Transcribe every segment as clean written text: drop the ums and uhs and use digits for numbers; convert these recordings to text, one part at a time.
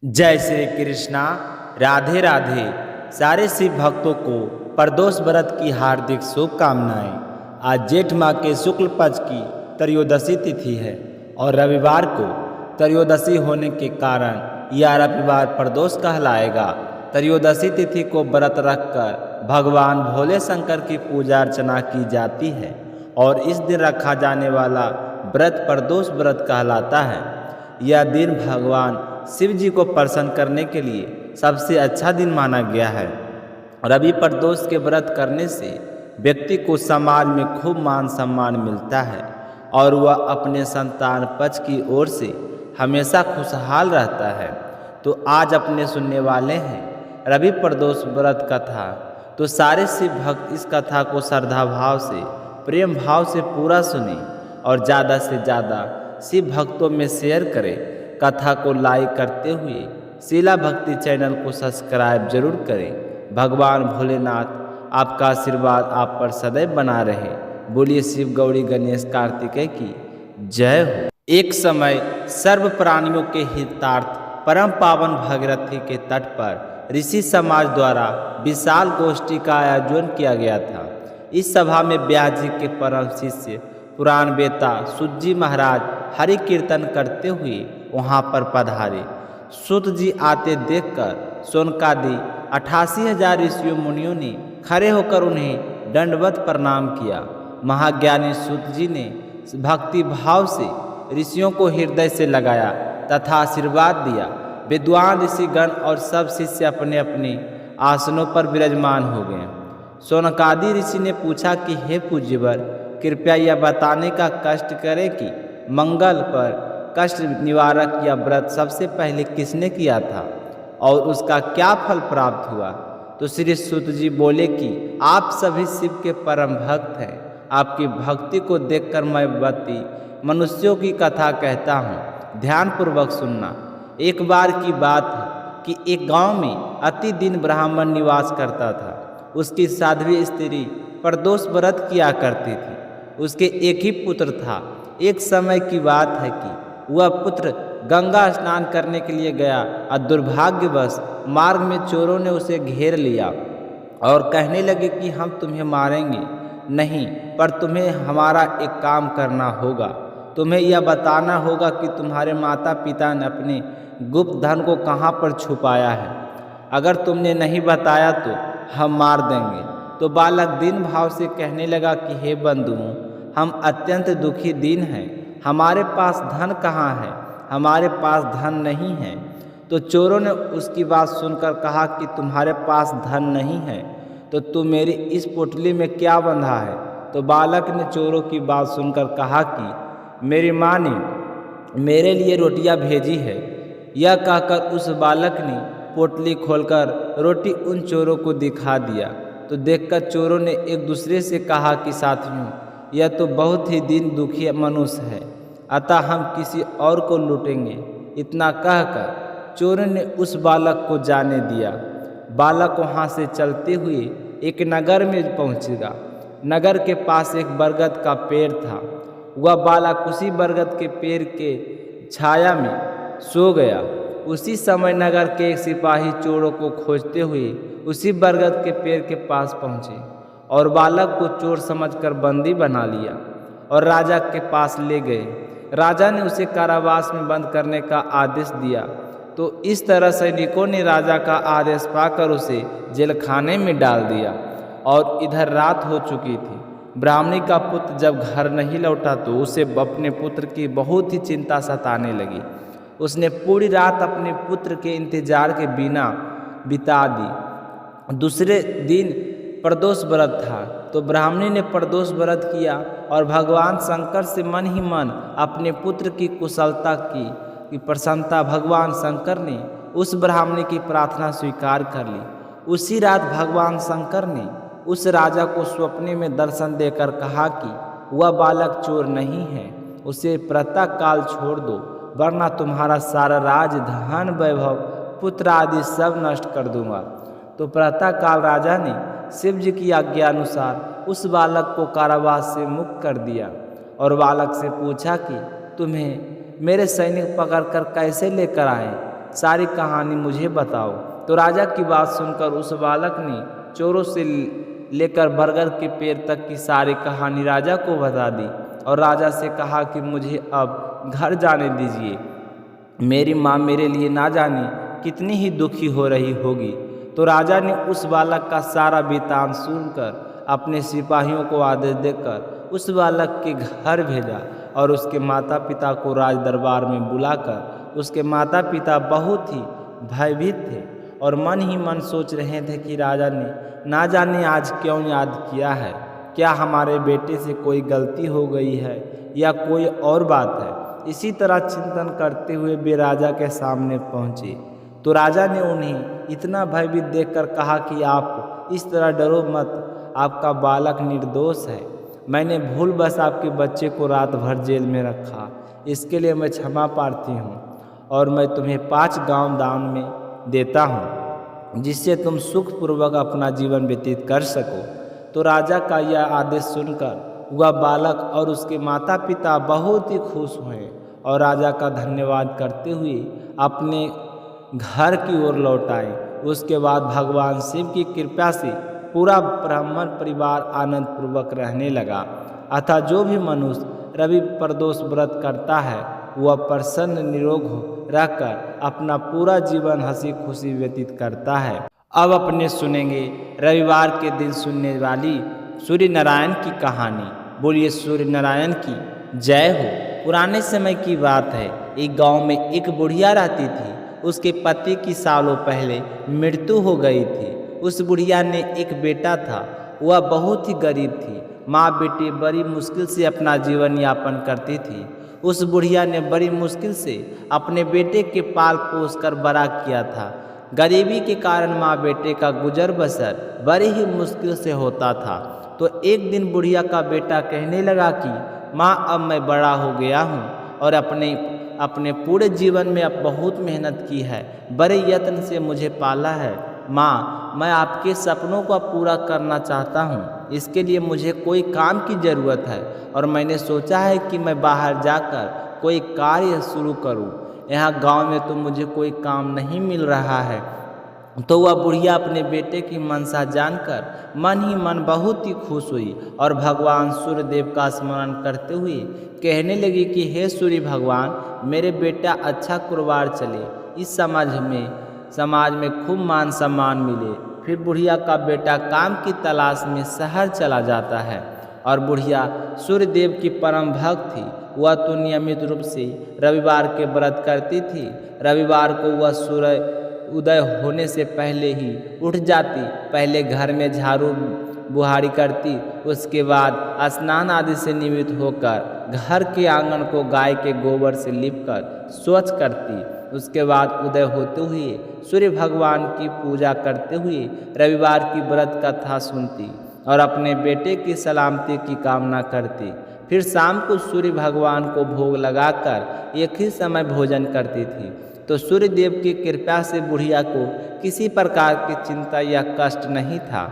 जय श्री कृष्णा। राधे राधे। सारे शिव भक्तों को प्रदोष व्रत की हार्दिक शुभकामनाएं। आज जेठ माह के शुक्ल पक्ष की त्रयोदशी तिथि है और रविवार को त्रयोदशी होने के कारण यह रविवार प्रदोष कहलाएगा। त्रयोदशी तिथि को व्रत रखकर भगवान भोले शंकर की पूजा अर्चना की जाती है और इस दिन रखा जाने वाला व्रत प्रदोष व्रत कहलाता है। यह दिन भगवान शिव जी को प्रसन्न करने के लिए सबसे अच्छा दिन माना गया है। रवि प्रदोष के व्रत करने से व्यक्ति को समाज में खूब मान सम्मान मिलता है और वह अपने संतान पक्ष की ओर से हमेशा खुशहाल रहता है। तो आज अपने सुनने वाले हैं रवि प्रदोष व्रत कथा। तो सारे शिव भक्त इस कथा को श्रद्धा भाव से प्रेम भाव से पूरा सुने और ज़्यादा से ज़्यादा शिव भक्तों में शेयर करें। कथा को लाइक करते हुए शीला भक्ति चैनल को सब्सक्राइब जरूर करें। भगवान भोलेनाथ आपका आशीर्वाद आप पर सदैव बना रहे। बोलिए शिव गौरी गणेश कार्तिकेय की जय हो। एक समय सर्व प्राणियों के हितार्थ परम पावन भागीरथी के तट पर ऋषि समाज द्वारा विशाल गोष्ठी का आयोजन किया गया था। इस सभा में व्यास जी के परम शिष्य पुराण बेता सूत जी महाराज हरि कीर्तन करते हुए वहाँ पर पधारे। सूत जी आते देखकर सोनकादि 88,000 ऋषियों मुनियों ने खड़े होकर उन्हें दंडवत प्रणाम किया। महाज्ञानी सूत जी ने भक्ति भाव से ऋषियों को हृदय से लगाया तथा आशीर्वाद दिया। विद्वान ऋषिगण और सब शिष्य अपने अपने आसनों पर विराजमान हो गए। सोनकादि ऋषि ने पूछा कि हे पूज्यवर, कृपया यह बताने का कष्ट करें कि मंगल पर कष्ट निवारक यह व्रत सबसे पहले किसने किया था और उसका क्या फल प्राप्त हुआ। तो श्री सूत जी बोले कि आप सभी शिव के परम भक्त हैं। आपकी भक्ति को देखकर मैं व्रती मनुष्यों की कथा कहता हूँ, ध्यानपूर्वक सुनना। एक बार की बात है कि एक गांव में अति दीन ब्राह्मण निवास करता था। उसकी साध्वी स्त्री प्रदोष व्रत किया करती थी। उसके एक ही पुत्र था। एक समय की बात है कि वह पुत्र गंगा स्नान करने के लिए गया और दुर्भाग्यवश मार्ग में चोरों ने उसे घेर लिया और कहने लगे कि हम तुम्हें मारेंगे नहीं, पर तुम्हें हमारा एक काम करना होगा। तुम्हें यह बताना होगा कि तुम्हारे माता पिता ने अपने गुप्त धन को कहाँ पर छुपाया है। अगर तुमने नहीं बताया तो हम मार देंगे। तो बालक दीन भाव से कहने लगा कि हे बंधुओं, हम अत्यंत दुखी दीन हैं। हमारे पास धन कहाँ है? हमारे पास धन नहीं है। तो चोरों ने उसकी बात सुनकर कहा कि तुम्हारे पास धन नहीं है तो तुम मेरी इस पोटली में क्या बंधा है? तो बालक ने चोरों की बात सुनकर कहा कि मेरी माँ ने मेरे लिए रोटियां भेजी है। यह कहकर उस बालक ने पोटली खोलकर रोटी उन चोरों को दिखा दिया। तो देखकर चोरों ने एक दूसरे से कहा कि साथियों, यह तो बहुत ही दीन दुखी मनुष्य है, अतः हम किसी और को लूटेंगे। इतना कहकर चोरों ने उस बालक को जाने दिया। बालक वहाँ से चलते हुए एक नगर में पहुँचेगा। नगर के पास एक बरगद का पेड़ था। वह बालक उसी बरगद के पेड़ के छाया में सो गया। उसी समय नगर के एक सिपाही चोरों को खोजते हुए उसी बरगद के पेड़ के पास पहुँचे और बालक को चोर समझकर बंदी बना लिया और राजा के पास ले गए। राजा ने उसे कारावास में बंद करने का आदेश दिया। तो इस तरह सैनिकों ने राजा का आदेश पाकर उसे जेलखाने में डाल दिया और इधर रात हो चुकी थी। ब्राह्मणी का पुत्र जब घर नहीं लौटा तो उसे अपने पुत्र की बहुत ही चिंता सताने लगी। उसने पूरी रात अपने पुत्र के इंतजार के बिना बिता दी। दूसरे दिन प्रदोष व्रत था तो ब्राह्मणी ने प्रदोष व्रत किया और भगवान शंकर से मन ही मन अपने पुत्र की कुशलता की प्रसन्नता भगवान शंकर ने उस ब्राह्मणी की प्रार्थना स्वीकार कर ली। उसी रात भगवान शंकर ने उस राजा को स्वप्ने में दर्शन देकर कहा कि वह बालक चोर नहीं है, उसे प्रातः काल छोड़ दो, वरना तुम्हारा सारा राज धन वैभव पुत्र आदि सब नष्ट कर दूंगा। तो प्रातः काल राजा ने शिव जी की आज्ञा अनुसार उस बालक को कारावास से मुक्त कर दिया और बालक से पूछा कि तुम्हें मेरे सैनिक पकड़कर कैसे लेकर आए। सारी कहानी मुझे बताओ। तो राजा की बात सुनकर उस बालक ने चोरों से लेकर बरगद के पेड़ तक की सारी कहानी राजा को बता दी और राजा से कहा कि मुझे अब घर जाने दीजिए। मेरी माँ मेरे लिए ना जाने कितनी ही दुखी हो रही होगी। तो राजा ने उस बालक का सारा वृत्तांत सुनकर अपने सिपाहियों को आदेश देकर उस बालक के घर भेजा और उसके माता पिता को राज दरबार में बुलाकर उसके माता पिता बहुत ही भयभीत थे और मन ही मन सोच रहे थे कि राजा ने ना जाने आज क्यों याद किया है। क्या हमारे बेटे से कोई गलती हो गई है या कोई और बात है। इसी तरह चिंतन करते हुए वे राजा के सामने पहुँचे। तो राजा ने उन्हें इतना भयभीत देखकर कहा कि आप इस तरह डरो मत, आपका बालक निर्दोष है। मैंने भूलवश आपके बच्चे को रात भर जेल में रखा, इसके लिए मैं क्षमा प्रार्थी हूँ और मैं तुम्हें 5 गांव दान में देता हूँ जिससे तुम सुखपूर्वक अपना जीवन व्यतीत कर सको। तो राजा का यह आदेश सुनकर वह बालक और उसके माता पिता बहुत ही खुश हुए और राजा का धन्यवाद करते हुए अपने घर की ओर लौट आए। उसके बाद भगवान शिव की कृपा से पूरा ब्राह्मण परिवार आनंद पूर्वक रहने लगा। अतः जो भी मनुष्य रवि प्रदोष व्रत करता है वह प्रसन्न निरोग रहकर अपना पूरा जीवन हंसी खुशी व्यतीत करता है। अब अपने सुनेंगे रविवार के दिन सुनने वाली सूर्य नारायण की कहानी। बोलिए सूर्य नारायण की जय हो। पुराने समय की बात है, एक गांव में एक बुढ़िया रहती थी। उसके पति की सालों पहले मृत्यु हो गई थी। उस बुढ़िया ने एक बेटा था, वह बहुत ही गरीब थी। माँ बेटी बड़ी मुश्किल से अपना जीवन यापन करती थी। उस बुढ़िया ने बड़ी मुश्किल से अपने बेटे के पाल पोस कर बड़ा किया था। गरीबी के कारण माँ बेटे का गुजर बसर बड़ी ही मुश्किल से होता था। तो एक दिन बुढ़िया का बेटा कहने लगा कि माँ अब मैं बड़ा हो गया हूँ और अपने पूरे जीवन में अब बहुत मेहनत की है, बड़े यत्न से मुझे पाला है। माँ मैं आपके सपनों को पूरा करना चाहता हूँ, इसके लिए मुझे कोई काम की ज़रूरत है और मैंने सोचा है कि मैं बाहर जाकर कोई कार्य शुरू करूँ। यहाँ गांव में तो मुझे कोई काम नहीं मिल रहा है। तो वह बुढ़िया अपने बेटे की मनसा जानकर मन ही मन बहुत ही खुश हुई और भगवान सूर्य देव का स्मरण करते हुए कहने लगी कि हे सूर्य भगवान, मेरे बेटा अच्छा कुरबार चले, इस समाज में खूब मान सम्मान मिले। फिर बुढ़िया का बेटा काम की तलाश में शहर चला जाता है और बुढ़िया सूर्य देव की परम भक्त थी। वह तो नियमित रूप से रविवार के व्रत करती थी। रविवार को वह सूर्य उदय होने से पहले ही उठ जाती, पहले घर में झाड़ू बुहारी करती, उसके बाद स्नान आदि से निवृत्त होकर घर के आंगन को गाय के गोबर से लीपकर स्वच्छ करती। उसके बाद उदय होते हुए सूर्य भगवान की पूजा करते हुए रविवार की व्रत कथा सुनती और अपने बेटे की सलामती की कामना करती। फिर शाम को सूर्य भगवान को भोग लगाकर एक ही समय भोजन करती थी। तो सूर्य देव की कृपा से बुढ़िया को किसी प्रकार की चिंता या कष्ट नहीं था।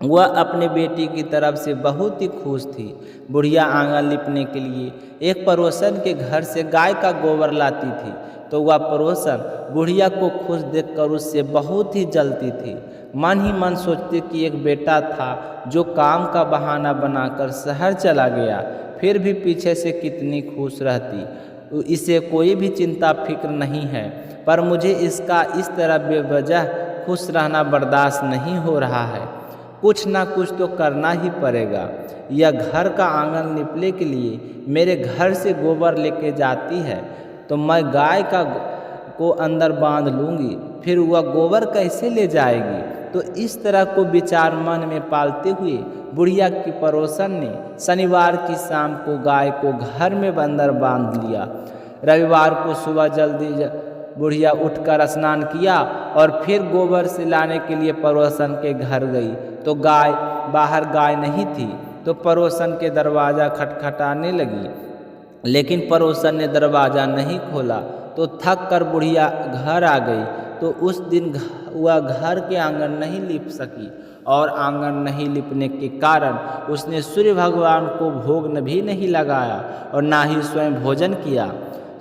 वह अपने बेटी की तरफ से बहुत ही खुश थी। बुढ़िया आंगन लिपने के लिए एक पड़ोसन के घर से गाय का गोबर लाती थी। तो वह पड़ोसन बुढ़िया को खुश देखकर उससे बहुत ही जलती थी। मन ही मन सोचती कि एक बेटा था जो काम का बहाना बनाकर शहर चला गया, फिर भी पीछे से कितनी खुश रहती। इसे कोई भी चिंता फिक्र नहीं है, पर मुझे इसका इस तरह बेवजह खुश रहना बर्दाश्त नहीं हो रहा है। कुछ ना कुछ तो करना ही पड़ेगा। यह घर का आंगन निपले के लिए मेरे घर से गोबर लेके जाती है तो मैं गाय को अंदर बांध लूँगी, फिर वह गोबर कैसे ले जाएगी। तो इस तरह को विचार मन में पालते हुए बुढ़िया की पड़ोसन ने शनिवार की शाम को गाय को घर में अंदर बांध लिया। रविवार को सुबह जल्दी बुढ़िया उठकर स्नान किया और फिर गोबर से लाने के लिए पड़ोसन के घर गई। तो बाहर गाय नहीं थी। तो पड़ोसन के दरवाज़ा खटखटाने लगी, लेकिन पड़ोसन ने दरवाज़ा नहीं खोला। तो थक कर बुढ़िया घर आ गई। तो उस दिन वह घर के आंगन नहीं लिप सकी और आंगन नहीं लिपने के कारण उसने सूर्य भगवान को भोग भी नहीं लगाया और ना ही स्वयं भोजन किया।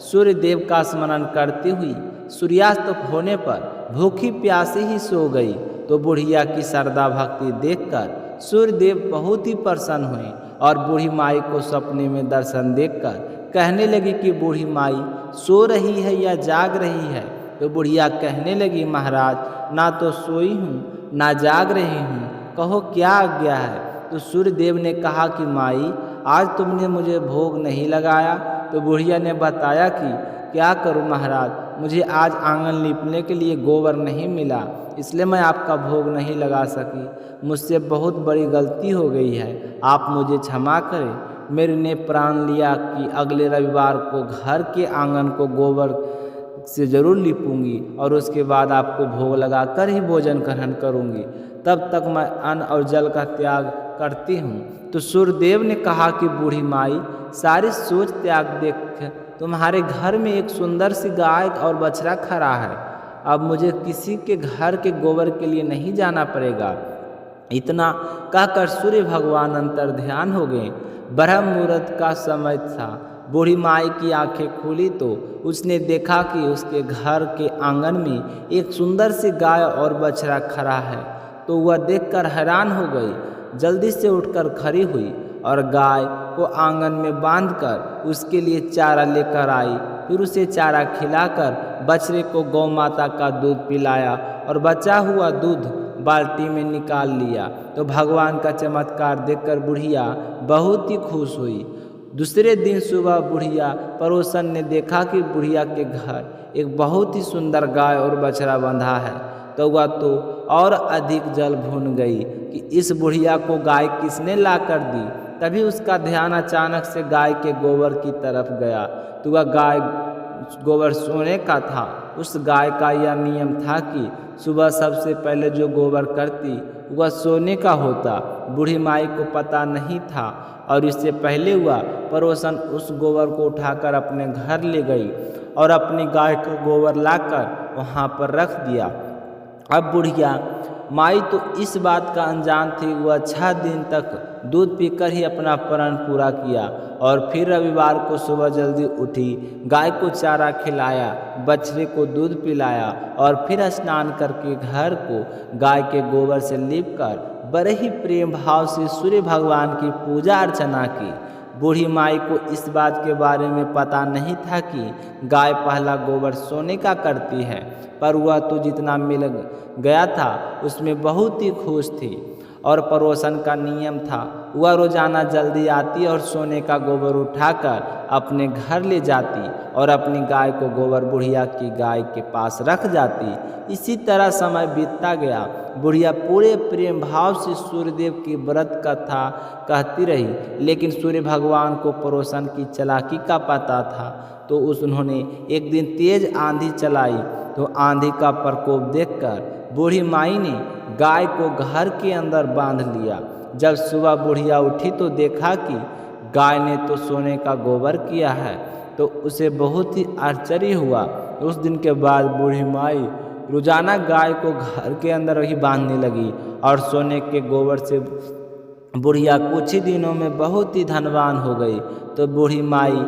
सूर्य देव का स्मरण करती हुई सूर्यास्त होने पर भूखी प्यासी ही सो गई। तो बुढ़िया की श्रद्धा भक्ति देखकर सूर्यदेव बहुत ही प्रसन्न हुए और बूढ़ी माई को सपने में दर्शन देखकर कहने लगी कि बूढ़ी माई सो रही है या जाग रही है। तो बुढ़िया कहने लगी, महाराज ना तो सोई हूँ ना जाग रही हूँ, कहो क्या आज्ञा है। तो सूर्यदेव ने कहा कि माई आज तुमने मुझे भोग नहीं लगाया। तो बुढ़िया ने बताया कि क्या करूं महाराज, मुझे आज आंगन लीपने के लिए गोबर नहीं मिला, इसलिए मैं आपका भोग नहीं लगा सकी। मुझसे बहुत बड़ी गलती हो गई है, आप मुझे क्षमा करें। मेरे ने प्राण लिया कि अगले रविवार को घर के आंगन को गोबर से ज़रूर लीपूंगी और उसके बाद आपको भोग लगाकर ही भोजन ग्रहण करूंगी, तब तक मैं अन्न और जल का त्याग करती हूँ। तो सूर्यदेव ने कहा कि बूढ़ी माई सारी सोच त्याग देख तुम्हारे घर में एक सुंदर सी गाय और बछड़ा खड़ा है, अब मुझे किसी के घर के गोबर के लिए नहीं जाना पड़ेगा। इतना कहकर सूर्य भगवान अंतर ध्यान हो गए। ब्रह्म मुहूर्त का समय था। बूढ़ी माई की आंखें खुली तो उसने देखा कि उसके घर के आंगन में एक सुंदर सी गाय और बछड़ा खड़ा है। तो वह देखकर हैरान हो गई। जल्दी से उठकर खड़ी हुई और गाय को आंगन में बांधकर उसके लिए चारा लेकर आई। फिर उसे चारा खिलाकर बछड़े को गौ माता का दूध पिलाया और बचा हुआ दूध बाल्टी में निकाल लिया। तो भगवान का चमत्कार देखकर बुढ़िया बहुत ही खुश हुई। दूसरे दिन सुबह बुढ़िया पड़ोसन ने देखा कि बुढ़िया के घर एक बहुत ही सुंदर गाय और बछड़ा बंधा है। तो वह तो और अधिक जल भून गई कि इस बुढ़िया को गाय किसने ला कर दी। तभी उसका ध्यान अचानक से गाय के गोबर की तरफ गया। तो वह गाय गोबर सोने का था। उस गाय का यह नियम था कि सुबह सबसे पहले जो गोबर करती वह सोने का होता। बूढ़ी माई को पता नहीं था और इससे पहले वह पड़ोसन उस गोबर को उठाकर अपने घर ले गई और अपनी गाय का गोबर लाकर वहाँ पर रख दिया। अब बुढ़िया माई तो इस बात का अनजान थी। वह 6 दिन तक दूध पीकर ही अपना प्रण पूरा किया और फिर रविवार को सुबह जल्दी उठी, गाय को चारा खिलाया, बछड़े को दूध पिलाया और फिर स्नान करके घर को गाय के गोबर से लीपकर बड़े ही प्रेम भाव से सूर्य भगवान की पूजा अर्चना की। बूढ़ी माई को इस बात के बारे में पता नहीं था कि गाय पहला गोबर सोने का करती है, पर वह तो जितना मिल गया था उसमें बहुत ही खुश थी। और पड़ोसन का नियम था, वह रोजाना जल्दी आती और सोने का गोबर उठाकर अपने घर ले जाती और अपनी गाय को गोबर बुढ़िया की गाय के पास रख जाती। इसी तरह समय बीतता गया। बुढ़िया पूरे प्रेम भाव से सूर्यदेव की व्रत कथा कहती रही, लेकिन सूर्य भगवान को पड़ोसन की चालाकी का पता था। तो उन्होंने एक दिन तेज आंधी चलाई। तो आंधी का प्रकोप देखकर बूढ़ी माई ने गाय को घर के अंदर बांध लिया। जब सुबह बुढ़िया उठी तो देखा कि गाय ने तो सोने का गोबर किया है, तो उसे बहुत ही आश्चर्य हुआ। उस दिन के बाद बूढ़ी माई रोजाना गाय को घर के अंदर ही बांधने लगी और सोने के गोबर से बुढ़िया कुछ ही दिनों में बहुत ही धनवान हो गई। तो बूढ़ी माई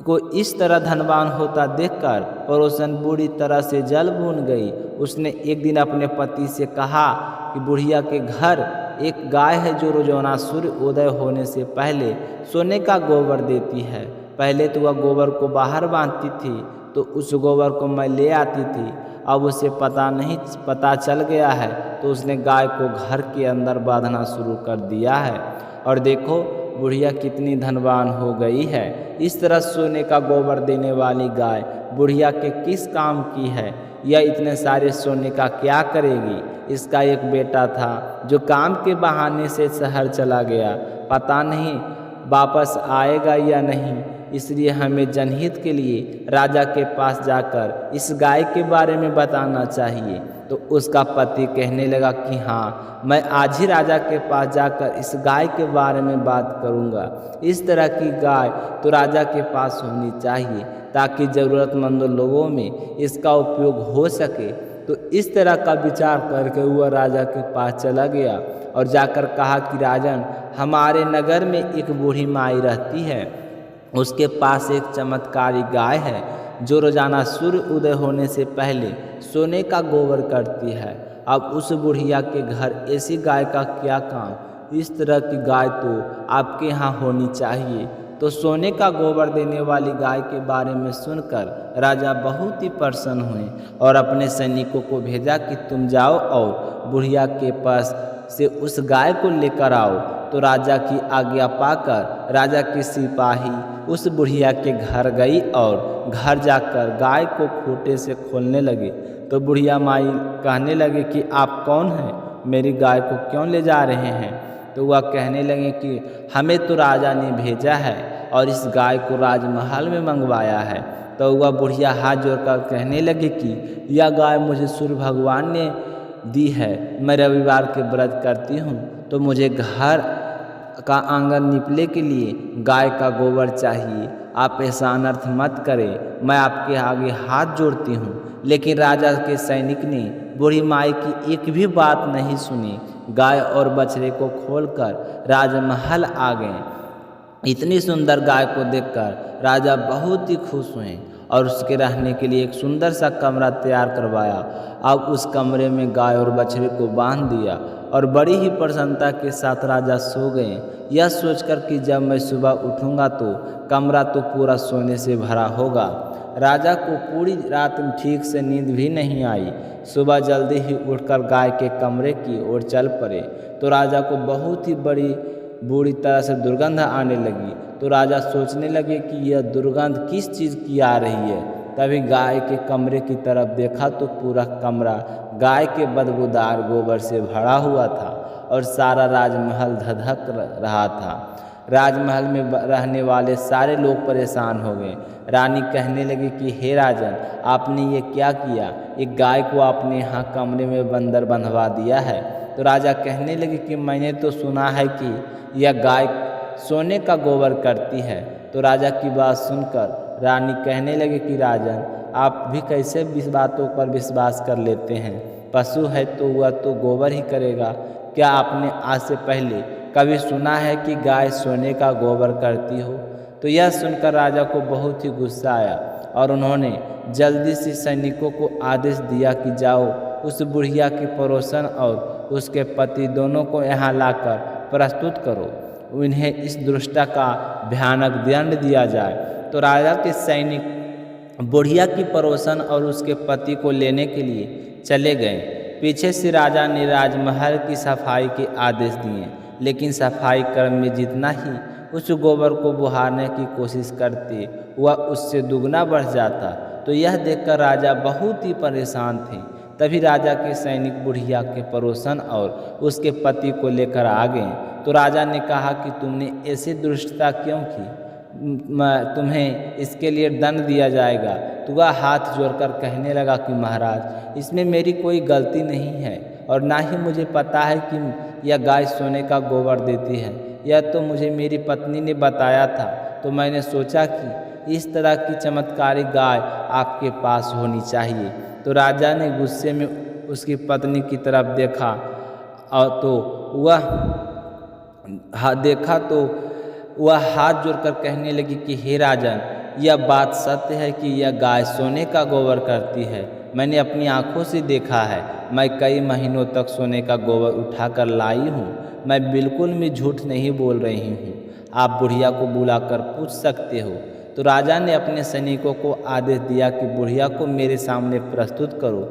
को इस तरह धनवान होता देखकर पड़ोसन बुरी तरह से जल भून गई। उसने एक दिन अपने पति से कहा कि बुढ़िया के घर एक गाय है जो रोजाना सूर्य उदय होने से पहले सोने का गोबर देती है। पहले तो वह गोबर को बाहर बांधती थी, तो उस गोबर को मैं ले आती थी। अब उसे पता चल गया है, तो उसने गाय को घर के अंदर बांधना शुरू कर दिया है। और देखो बुढ़िया कितनी धनवान हो गई है। इस तरह सोने का गोबर देने वाली गाय बुढ़िया के किस काम की है? यह इतने सारे सोने का क्या करेगी? इसका एक बेटा था जो काम के बहाने से शहर चला गया, पता नहीं वापस आएगा या नहीं। इसलिए हमें जनहित के लिए राजा के पास जाकर इस गाय के बारे में बताना चाहिए। तो उसका पति कहने लगा कि हाँ, मैं आज ही राजा के पास जाकर इस गाय के बारे में बात करूँगा। इस तरह की गाय तो राजा के पास होनी चाहिए ताकि ज़रूरतमंद लोगों में इसका उपयोग हो सके। तो इस तरह का विचार करके वह राजा के पास चला गया और जाकर कहा कि राजन, हमारे नगर में एक बूढ़ी माई रहती है, उसके पास एक चमत्कारी गाय है जो रोजाना सूर्य उदय होने से पहले सोने का गोबर करती है। अब उस बुढ़िया के घर ऐसी गाय का क्या काम? इस तरह की गाय तो आपके यहाँ होनी चाहिए। तो सोने का गोबर देने वाली गाय के बारे में सुनकर राजा बहुत ही प्रसन्न हुए और अपने सैनिकों को भेजा कि तुम जाओ और बुढ़िया के पास से उस गाय को लेकर आओ। तो राजा की आज्ञा पाकर राजा की सिपाही उस बुढ़िया के घर गई और घर जाकर गाय को खूंटे से खोलने लगे। तो बुढ़िया माई कहने लगे कि आप कौन हैं, मेरी गाय को क्यों ले जा रहे हैं? तो वह कहने लगे कि हमें तो राजा ने भेजा है और इस गाय को राजमहल में मंगवाया है। तो वह बुढ़िया हाथ जोड़कर कहने लगे कि यह गाय मुझे सूर्य भगवान ने दी है। मैं रविवार के व्रत करती हूँ, तो मुझे घर का आंगन निपले के लिए गाय का गोबर चाहिए। आप ऐसा अनर्थ मत करें, मैं आपके आगे हाथ जोड़ती हूँ। लेकिन राजा के सैनिक ने बूढ़ी माई की एक भी बात नहीं सुनी। गाय और बछड़े को खोलकर राजमहल आ गए। इतनी सुंदर गाय को देखकर राजा बहुत ही खुश हुए और उसके रहने के लिए एक सुंदर सा कमरा तैयार करवाया। अब उस कमरे में गाय और बछड़े को बांध दिया और बड़ी ही प्रसन्नता के साथ राजा सो गए, यह सोचकर कि जब मैं सुबह उठूंगा तो कमरा तो पूरा सोने से भरा होगा। राजा को पूरी रात ठीक से नींद भी नहीं आई। सुबह जल्दी ही उठकर गाय के कमरे की ओर चल पड़े तो राजा को बहुत ही बुरी तरह से दुर्गंध आने लगी। तो राजा सोचने लगे कि यह दुर्गंध किस चीज़ की आ रही है। तभी गाय के कमरे की तरफ देखा तो पूरा कमरा गाय के बदबूदार गोबर से भरा हुआ था और सारा राजमहल धधक रहा था। राजमहल में रहने वाले सारे लोग परेशान हो गए। रानी कहने लगी कि हे राजन, आपने ये क्या किया? एक गाय को आपने यहाँ कमरे में बंदर बंधवा दिया है। तो राजा कहने लगे कि मैंने तो सुना है कि यह गाय सोने का गोबर करती है। तो राजा की बात सुनकर रानी कहने लगे कि राजन, आप भी कैसे इस बातों पर विश्वास कर लेते हैं? पशु है तो वह तो गोबर ही करेगा। क्या आपने आज से पहले कभी सुना है कि गाय सोने का गोबर करती हो? तो यह सुनकर राजा को बहुत ही गुस्सा आया और उन्होंने जल्दी से सैनिकों को आदेश दिया कि जाओ उस बुढ़िया के पड़ोसन और उसके पति दोनों को यहाँ लाकर प्रस्तुत करो, उन्हें इस दुष्टता का भयानक दंड दिया जाए। तो राजा के सैनिक बुढ़िया की पड़ोसन और उसके पति को लेने के लिए चले गए। पीछे से राजा ने राजमहल की सफाई के आदेश दिए, लेकिन सफाई कर्म में जितना ही उस गोबर को बुहारने की कोशिश करते वह उससे दुगना बढ़ जाता। तो यह देखकर राजा बहुत ही परेशान थे। तभी राजा के सैनिक बुढ़िया के पड़ोसन और उसके पति को लेकर आ गए। तो राजा ने कहा कि तुमने ऐसी दुष्टता क्यों की? तुम्हें इसके लिए दंड दिया जाएगा। तो वह हाथ जोड़कर कहने लगा कि महाराज, इसमें मेरी कोई गलती नहीं है और ना ही मुझे पता है कि यह गाय सोने का गोबर देती है। यह तो मुझे मेरी पत्नी ने बताया था। तो मैंने सोचा कि इस तरह की चमत्कारिक गाय आपके पास होनी चाहिए। तो राजा ने गुस्से में उसकी पत्नी की तरफ देखा और तो वह हाथ जोड़कर कहने लगी कि हे राजन, यह बात सत्य है कि यह गाय सोने का गोबर करती है। मैंने अपनी आंखों से देखा है। मैं कई महीनों तक सोने का गोबर उठाकर लाई हूँ। मैं बिल्कुल भी झूठ नहीं बोल रही हूँ। आप बुढ़िया को बुलाकर पूछ सकते हो। तो राजा ने अपने सैनिकों को आदेश दिया कि बुढ़िया को मेरे सामने प्रस्तुत करो।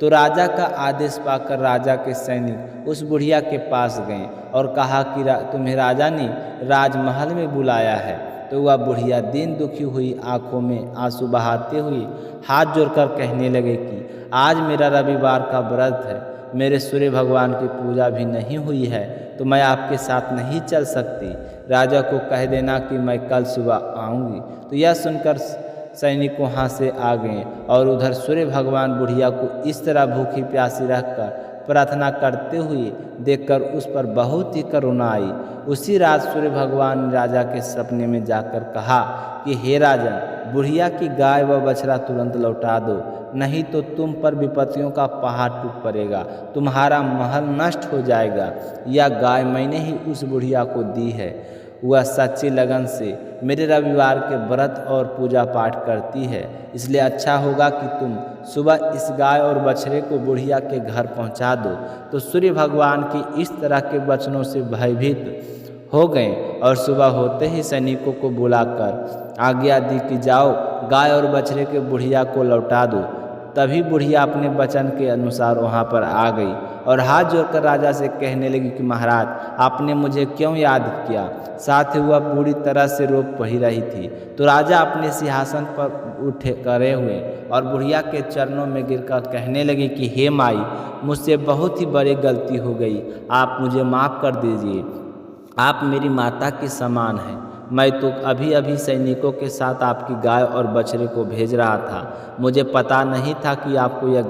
तो राजा का आदेश पाकर राजा के सैनिक उस बुढ़िया के पास गए और कहा कि तुम्हें राजा ने राजमहल में बुलाया है। तो वह बुढ़िया दिन दुखी हुई आंखों में आंसू बहाते हुए हाथ जोड़कर कहने लगे कि आज मेरा रविवार का व्रत है, मेरे सूर्य भगवान की पूजा भी नहीं हुई है, तो मैं आपके साथ नहीं चल सकती। राजा को कह देना कि मैं कल सुबह आऊँगी। तो यह सुनकर सैनिक वहाँ से आ गए और उधर सूर्य भगवान बुढ़िया को इस तरह भूखी प्यासी रखकर प्रार्थना करते हुए देखकर उस पर बहुत ही करुणा आई। उसी रात सूर्य भगवान ने राजा के सपने में जाकर कहा कि हे राजन, बुढ़िया की गाय व बछड़ा तुरंत लौटा दो, नहीं तो तुम पर विपत्तियों का पहाड़ टूट पड़ेगा, तुम्हारा महल नष्ट हो जाएगा। यह गाय मैंने ही उस बुढ़िया को दी है। वह सच्ची लगन से मेरे रविवार के व्रत और पूजा पाठ करती है। इसलिए अच्छा होगा कि तुम सुबह इस गाय और बछड़े को बुढ़िया के घर पहुंचा दो। तो सूर्य भगवान की इस तरह के वचनों से भयभीत हो गए और सुबह होते ही सैनिकों को बुलाकर आज्ञा दी कि जाओ गाय और बछड़े के बुढ़िया को लौटा दो। तभी बुढ़िया अपने वचन के अनुसार वहाँ पर आ गई और हाथ जोड़कर राजा से कहने लगी कि महाराज, आपने मुझे क्यों याद किया। साथ ही वह पूरी तरह से रो पड़ी रही थी। तो राजा अपने सिंहासन पर उठे करे हुए और बुढ़िया के चरणों में गिरकर कहने लगी कि हे माई, मुझसे बहुत ही बड़ी गलती हो गई, आप मुझे माफ़ कर दीजिए। आप मेरी माता के समान हैं। मैं तो अभी अभी सैनिकों के साथ आपकी गाय और बछड़े को भेज रहा था। मुझे पता नहीं था कि आपको यह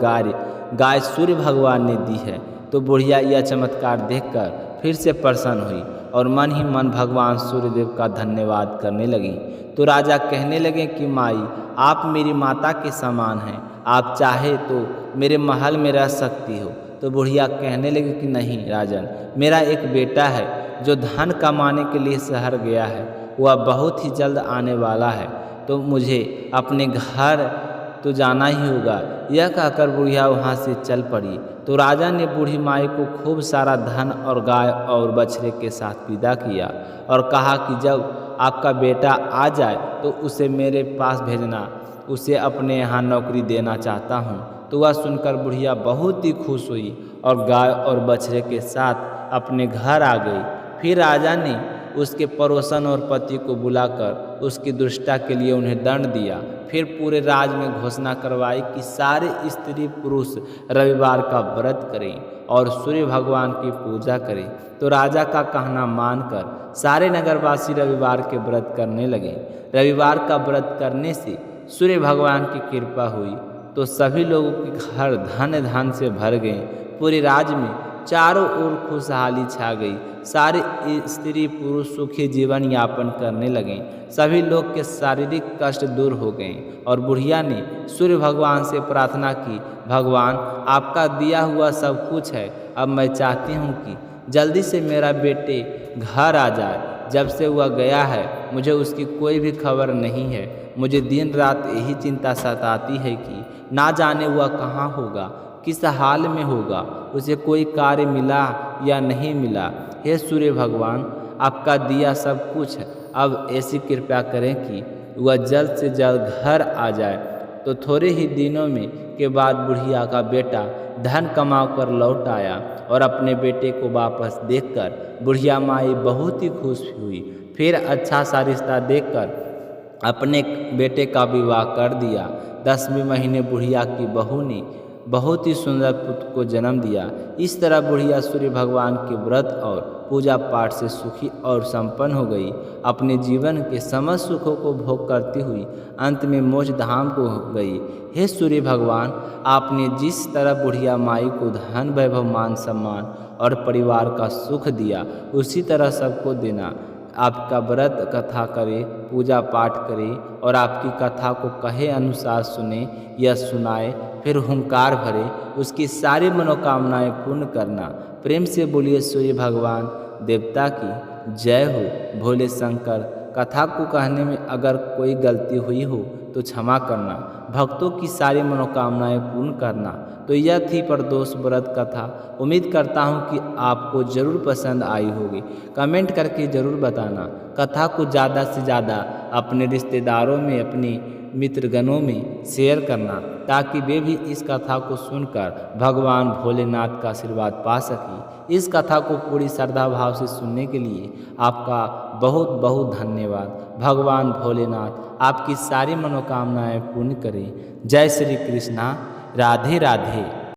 गाय सूर्य भगवान ने दी है। तो बुढ़िया यह चमत्कार देखकर फिर से प्रसन्न हुई और मन ही मन भगवान सूर्यदेव का धन्यवाद करने लगी। तो राजा कहने लगे कि माई, आप मेरी माता के समान हैं, आप चाहे तो मेरे महल में रह सकती हो। तो बुढ़िया कहने लगी कि नहीं राजन, मेरा एक बेटा है जो धन कमाने के लिए शहर गया है, वह बहुत ही जल्द आने वाला है, तो मुझे अपने घर तो जाना ही होगा। यह कहकर बुढ़िया वहाँ से चल पड़ी। तो राजा ने बूढ़ी माई को खूब सारा धन और गाय और बछड़े के साथ विदा किया और कहा कि जब आपका बेटा आ जाए तो उसे मेरे पास भेजना, उसे अपने यहाँ नौकरी देना चाहता हूँ। तो वह सुनकर बुढ़िया बहुत ही खुश हुई और गाय और बछड़े के साथ अपने घर आ गई। फिर राजा ने उसके पड़ोसन और पति को बुलाकर उसकी दुष्टता के लिए उन्हें दंड दिया। फिर पूरे राज में घोषणा करवाई कि सारे स्त्री पुरुष रविवार का व्रत करें और सूर्य भगवान की पूजा करें। तो राजा का कहना मानकर सारे नगरवासी रविवार के व्रत करने लगे। रविवार का व्रत करने से सूर्य भगवान की कृपा हुई तो सभी लोगों के घर धन धन से भर गए। पूरे राज्य में चारों ओर खुशहाली छा गई। सारे स्त्री पुरुष सुखी जीवन यापन करने लगे। सभी लोग के शारीरिक कष्ट दूर हो गए और बुढ़िया ने सूर्य भगवान से प्रार्थना की, भगवान आपका दिया हुआ सब कुछ है, अब मैं चाहती हूँ कि जल्दी से मेरा बेटे घर आ जाए। जब से वह गया है मुझे उसकी कोई भी खबर नहीं है। मुझे दिन रात यही चिंता सताती है कि ना जाने वह कहाँ होगा, किस हाल में होगा, उसे कोई कार्य मिला या नहीं मिला। हे सूर्य भगवान, आपका दिया सब कुछ है, अब ऐसी कृपा करें कि वह जल्द से जल्द घर आ जाए। तो थोड़े ही दिनों में के बाद बुढ़िया का बेटा धन कमा कर लौट आया और अपने बेटे को वापस देखकर बुढ़िया माई बहुत ही खुश हुई। फिर अच्छा सा रिश्ता देखकर अपने बेटे का विवाह कर दिया। 10वें महीने बुढ़िया की बहू ने बहुत ही सुंदर पुत्र को जन्म दिया। इस तरह बुढ़िया सूर्य भगवान के व्रत और पूजा पाठ से सुखी और संपन्न हो गई। अपने जीवन के समस्त सुखों को भोग करती हुई अंत में मोक्ष धाम को हो गई। हे सूर्य भगवान, आपने जिस तरह बुढ़िया माई को धन वैभव मान सम्मान और परिवार का सुख दिया, उसी तरह सबको देना। आपका व्रत कथा करे, पूजा पाठ करे और आपकी कथा को कहे अनुसार सुने या सुनाए, फिर हुंकार भरे, उसकी सारी मनोकामनाएं पूर्ण करना। प्रेम से बोलिए सूर्य भगवान देवता की जय हो। भोले शंकर, कथा को कहने में अगर कोई गलती हुई हो तो क्षमा करना, भक्तों की सारी मनोकामनाएं पूर्ण करना। तो यह थी प्रदोष व्रत कथा। उम्मीद करता हूँ कि आपको ज़रूर पसंद आई होगी। कमेंट करके ज़रूर बताना। कथा को ज़्यादा से ज़्यादा अपने रिश्तेदारों में, अपने मित्रगणों में शेयर करना ताकि वे भी इस कथा को सुनकर भगवान भोलेनाथ का आशीर्वाद पा सकें। इस कथा को पूरी श्रद्धा भाव से सुनने के लिए आपका बहुत बहुत धन्यवाद। भगवान भोलेनाथ आपकी सारी मनोकामनाएं पूर्ण करें। जय श्री कृष्णा। राधे राधे।